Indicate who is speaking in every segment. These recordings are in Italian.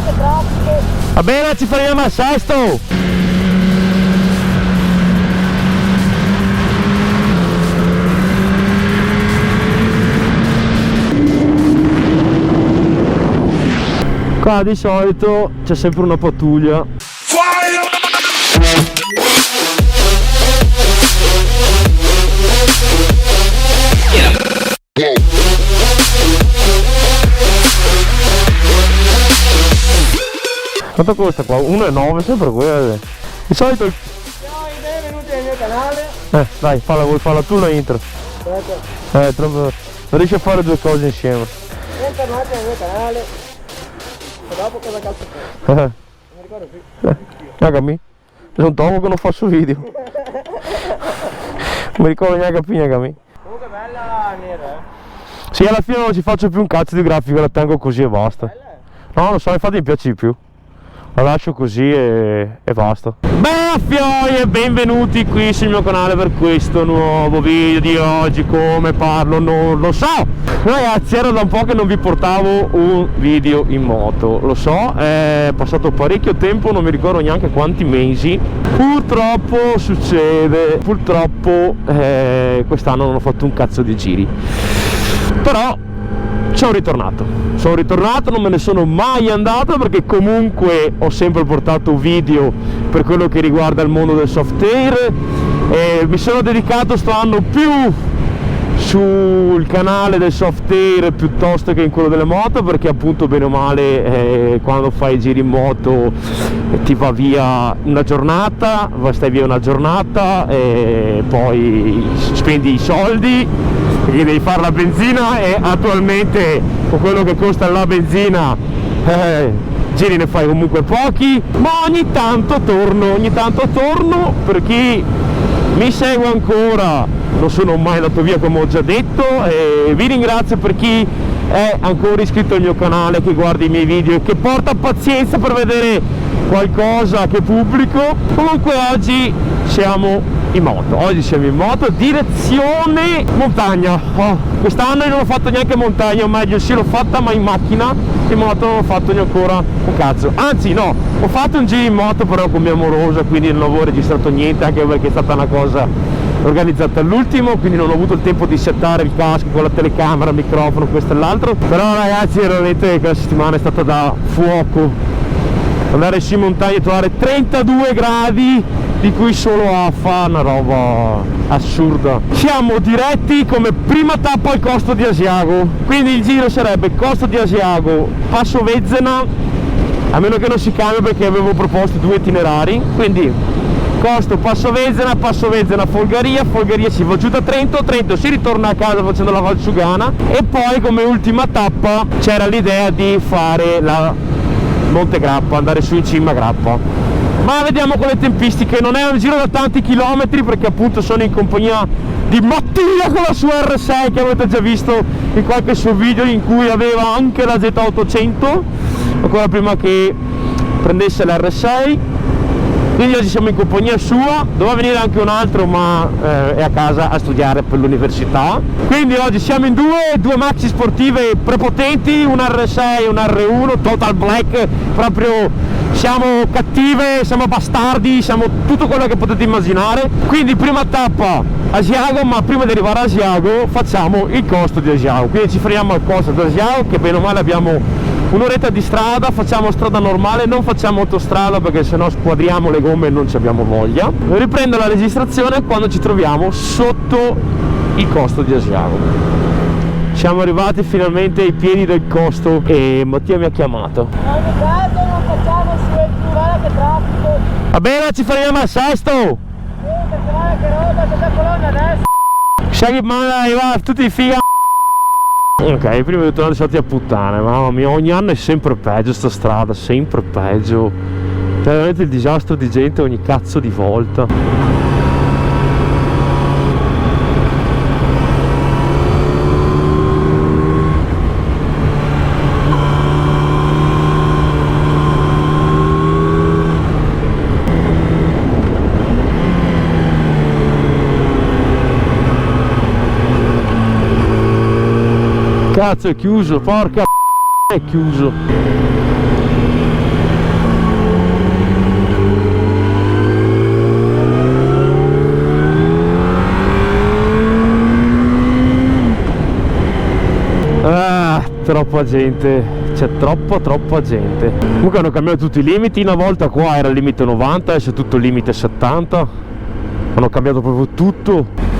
Speaker 1: che traffico.
Speaker 2: Va bene, ci fermiamo a Sesto. Qua di solito c'è sempre una pattuglia. Quanto costa qua? 1,9, sempre quello. Di solito il...
Speaker 1: Ciao, benvenuti nel mio canale.
Speaker 2: Dai, vuoi farla tu la intro?
Speaker 1: Aspetta.
Speaker 2: Troppo... Non riesci a fare due cose insieme.
Speaker 1: Bentornati nel mio canale. E dopo cosa cazzo fai? Non mi ricordo più.
Speaker 2: Gnagami? Sono un topo che non faccio video. Non mi ricordo neanche più, gnagami.
Speaker 1: Comunque bella nera,
Speaker 2: Sì, alla fine non ci faccio più un cazzo di grafica, la tengo così e basta. No, non so, infatti mi piace di più. La lascio così e basta. Beh, fioi e benvenuti qui sul mio canale per questo nuovo video di oggi. Come parlo non lo so. Ragazzi, era da un po' che non vi portavo un video in moto. Lo so, è passato parecchio tempo, non mi ricordo neanche quanti mesi. Purtroppo succede. Purtroppo quest'anno non ho fatto un cazzo di giri. Però sono ritornato, non me ne sono mai andato perché comunque ho sempre portato video per quello che riguarda il mondo del soft air e mi sono dedicato sto anno più sul canale del soft air piuttosto che in quello delle moto, perché appunto bene o male quando fai giri in moto ti va via una giornata, stai via una giornata e poi spendi i soldi perché devi fare la benzina e attualmente con quello che costa la benzina giri ne fai comunque pochi, ma ogni tanto torno. Per chi mi segue ancora, non sono mai andato via come ho già detto, e vi ringrazio per chi è ancora iscritto al mio canale, che guarda i miei video e che porta pazienza per vedere qualcosa che pubblico. Comunque oggi siamo in moto, direzione montagna. Quest'anno non ho fatto neanche montagna, o meglio sì l'ho fatta ma in macchina, in moto non ho fatto neanche ancora un cazzo, anzi no, ho fatto un giro in moto però con mia amorosa, quindi non avevo registrato niente, anche perché è stata una cosa organizzata all'ultimo, quindi non ho avuto il tempo di settare il casco con la telecamera, il microfono, questo e l'altro. Però ragazzi, veramente quella settimana è stata da fuoco, andare su in montagna e trovare 32 gradi di cui solo fa una roba assurda. Siamo diretti come prima tappa al Costo di Asiago, quindi il giro sarebbe Costo di Asiago, Passo Vezzena, a meno che non si cambia perché avevo proposto due itinerari, quindi Costo, Passo Vezzena, Folgaria si va giù da Trento, si ritorna a casa facendo la Valsugana e poi come ultima tappa c'era l'idea di fare la Monte Grappa, andare su in cima a Grappa. Ma vediamo con le tempistiche, non è un giro da tanti chilometri perché appunto sono in compagnia di Mattia con la sua R6 che avete già visto in qualche suo video, in cui aveva anche la Z800 ancora prima che prendesse la R6. Quindi oggi siamo in compagnia sua, doveva venire anche un altro ma è a casa a studiare per l'università. Quindi oggi siamo in due maxi sportive prepotenti, un R6 e un R1 total black, proprio siamo cattive, siamo bastardi, siamo tutto quello che potete immaginare. Quindi prima tappa Asiago, ma prima di arrivare a Asiago facciamo il Costo di Asiago, quindi ci fermiamo al Costo di Asiago che bene o male abbiamo un'oretta di strada, facciamo strada normale, non facciamo autostrada perché sennò squadriamo le gomme e non ci abbiamo voglia. Riprendo la registrazione quando ci troviamo sotto il Costo di Asiago. Siamo arrivati finalmente ai piedi del Costo e Mattia mi ha chiamato.
Speaker 1: In ogni caso non facciamo su e giù, guarda che traffico.
Speaker 2: Va bene, ci fermiamo a Sesto.
Speaker 1: Perché guarda che roba, c'è la colonna adesso.
Speaker 2: Sai che manda arrivare tutti i figa. Ok, prima di tornare stati a puttane, mamma mia, ogni anno è sempre peggio sta strada, sempre peggio. Veramente il disastro di gente ogni cazzo di volta. Cazzo è chiuso, porca è chiuso. troppa gente, c'è troppa gente. Comunque hanno cambiato tutti i limiti, una volta qua era il limite 90, adesso è tutto il limite 70, hanno cambiato proprio tutto.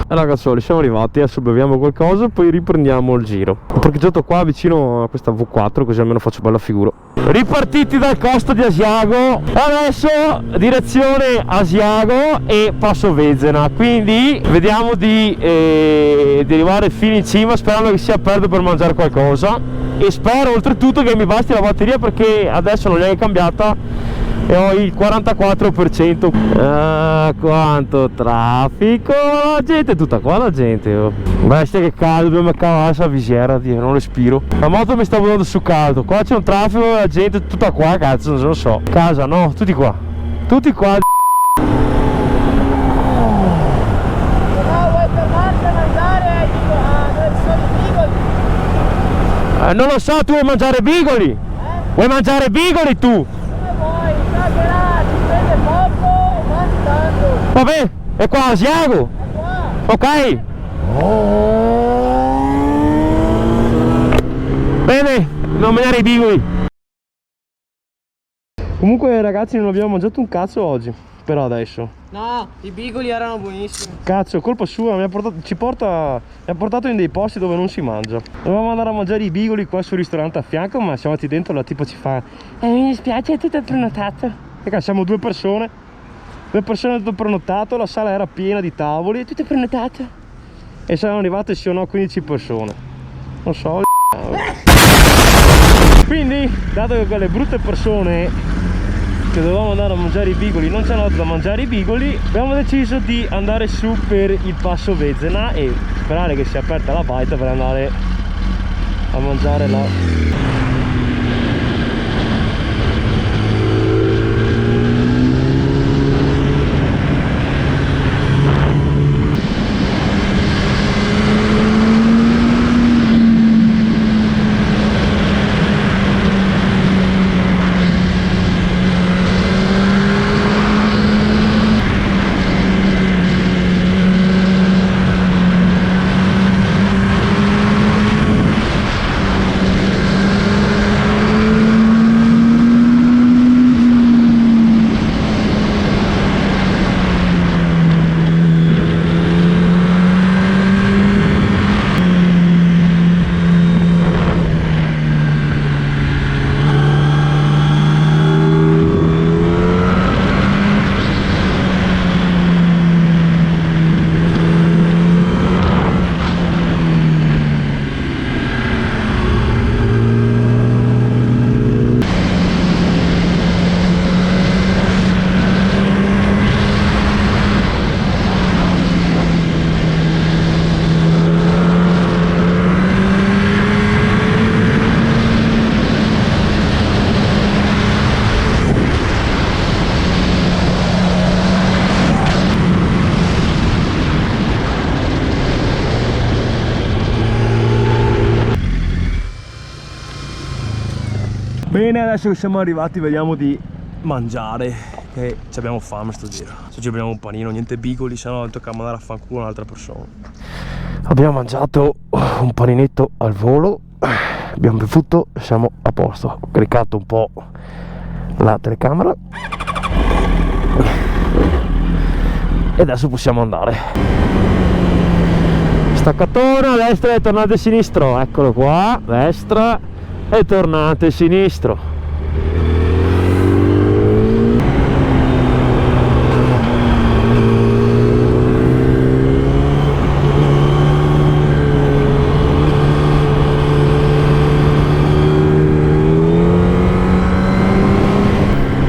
Speaker 2: Ragazzoli, siamo arrivati, adesso beviamo qualcosa e poi riprendiamo il giro. Ho parcheggiato qua vicino a questa V4, così almeno faccio bella figura. Ripartiti dal costo di Asiago, adesso direzione Asiago e passo Vezena, quindi vediamo di arrivare fino in cima sperando che sia aperto per mangiare qualcosa, e spero oltretutto che mi basti la batteria perché adesso non l'hai cambiata e ho il 44%. Quanto traffico, la gente è tutta qua, la gente, oh. Bestia che caldo, dobbiamo cavare questa visiera, Dio, non respiro. La moto mi sta buttando su caldo, qua c'è un traffico, la gente è tutta qua, cazzo, non lo so. Casa, no, tutti qua. Tutti qua.
Speaker 1: No, vuoi fermarti a mangiare dove sono i bigoli?
Speaker 2: Non lo so, tu vuoi mangiare bigoli? Vuoi mangiare bigoli tu?
Speaker 1: Come vuoi? Sa che là ti prende poco e mangi tanto.
Speaker 2: Vabbè, è qua Asiago?
Speaker 1: È qua.
Speaker 2: Ok. Bene, non mangiare i bigoli. Comunque ragazzi non abbiamo mangiato un cazzo oggi, però adesso.
Speaker 1: No, i bigoli erano buonissimi.
Speaker 2: Cazzo, colpa sua, mi ha portato in dei posti dove non si mangia. Dovevamo andare a mangiare i bigoli qua sul ristorante a fianco, ma siamo andati dentro, la tipa ci fa mi dispiace, è tutto prenotato. Raga, siamo due persone tutto prenotato, la sala era piena di tavoli, è tutto prenotato. E siamo arrivate sì o no 15 persone. Non so. Quindi, dato che quelle brutte persone che dovevamo andare a mangiare i bigoli non ci hanno dato da mangiare i bigoli, abbiamo deciso di andare su per il passo Vezena e sperare che sia aperta la baita per andare a mangiare là. Bene, adesso che siamo arrivati vediamo di mangiare, che ci abbiamo fame sto giro. Se ci abbiamo un panino, niente bigoli, se no tocca mandare a fanculo un'altra persona. Abbiamo mangiato un paninetto al volo, abbiamo bevuto e siamo a posto. Ho caricato un po' la telecamera e adesso possiamo andare. Staccatona a destra e tornate a sinistro, eccolo qua, destra e tornate a sinistro.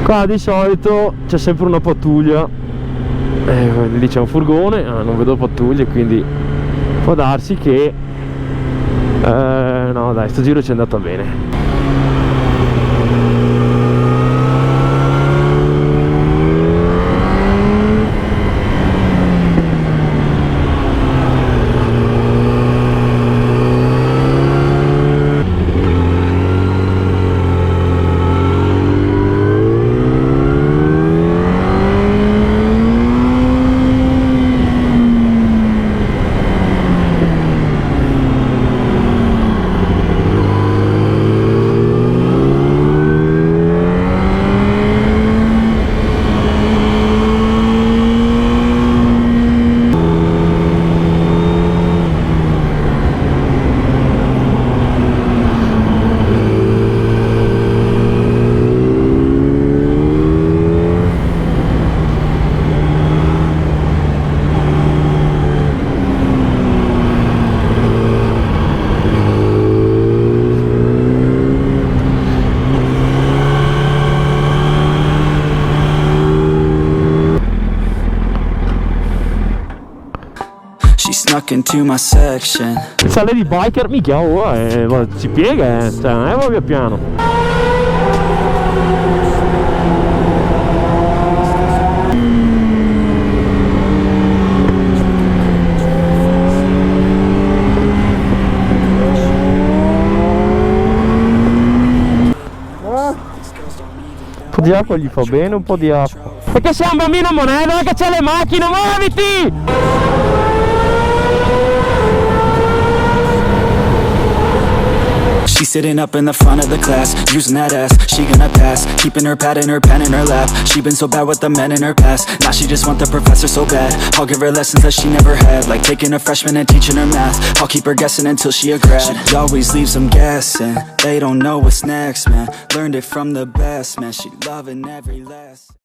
Speaker 2: Qua di solito c'è sempre una pattuglia, lì c'è un furgone, non vedo pattuglie, quindi può darsi che no dai, sto giro ci è andata bene.
Speaker 3: She snuck into my section.
Speaker 2: Questa Lady Biker, mica, si piega, cioè non è proprio piano. Un po' di acqua gli fa bene, un po' di acqua. Perché sei un bambino monello che c'è le macchine, muoviti!
Speaker 3: She's sitting up in the front of the class, using that ass, she gonna pass. Keeping her pad and her pen in her lap. She been so bad with the men in her past. Now she just want the professor so bad. I'll give her lessons that she never had, like taking a freshman and teaching her math. I'll keep her guessing until she a grad. She always leaves them guessing. They don't know what's next, man. Learned it from the best, man. She loving every lesson.